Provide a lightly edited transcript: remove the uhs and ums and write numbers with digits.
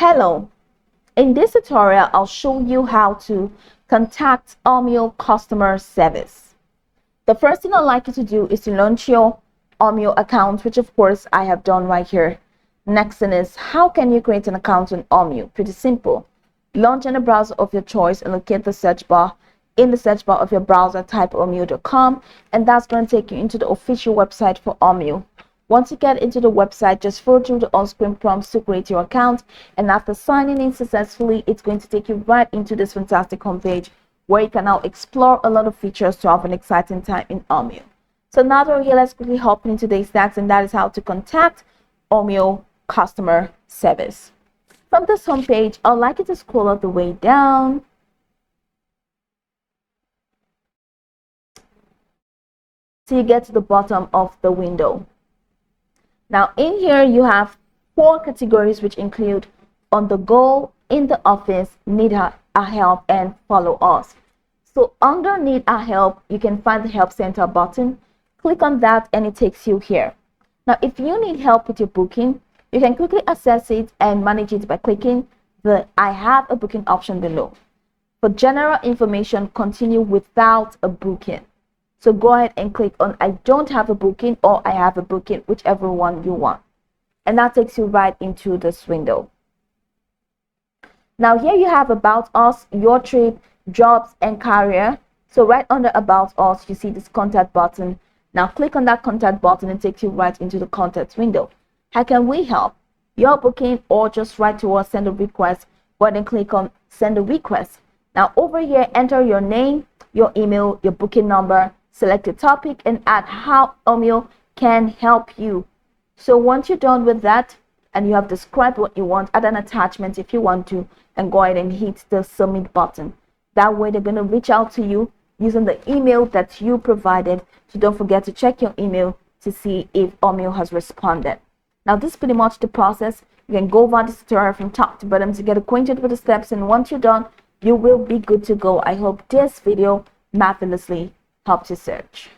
Hello, in this tutorial I'll show you how to contact Omio customer service. The first thing I'd like you to do is to launch your Omio account, which of course I have done right here. Next thing is, how can you create an account on Omio? Pretty simple. Launch in a browser of your choice and locate the search bar. In the search bar of your browser, type omio.com, and that's going to take you into the official website for Omio. Once you get into the website, just follow through the on-screen prompts to create your account, and after signing in successfully, it's going to take you right into this fantastic homepage where you can now explore a lot of features to have an exciting time in Omio. So now that we're here, let's quickly hop into today's stats, and that is how to contact Omio customer service. From this homepage, I'd like you to scroll all the way down till you get to the bottom of the window. Now in here you have 4 categories, which include on the go, in the office, need our help, and follow us. So under need our help, you can find the help center button. Click on that and it takes you here. Now if you need help with your booking, you can quickly access it and manage it by clicking the I have a booking option below. For general information, continue without a booking. So go ahead and click on I don't have a booking or I have a booking, whichever one you want. And that takes you right into this window. Now here you have about us, your trip, jobs, and career. So right under about us, you see this contact button. Now click on that contact button and it takes you right into the contact window. How can we help? Your booking, or just write to us, send a request. Go ahead and click on send a request. Now over here, enter your name, your email, your booking number, select a topic, and add how Omio can help you. So once you're done with that and you have described what you want, add an attachment if you want to, and go ahead and hit the submit button. That way they're going to reach out to you using the email that you provided. So don't forget to check your email to see if Omio has responded. Now this is pretty much the process. You can go over this tutorial from top to bottom to get acquainted with the steps, and once you're done, you will be good to go. I hope this video marvelously helped you search.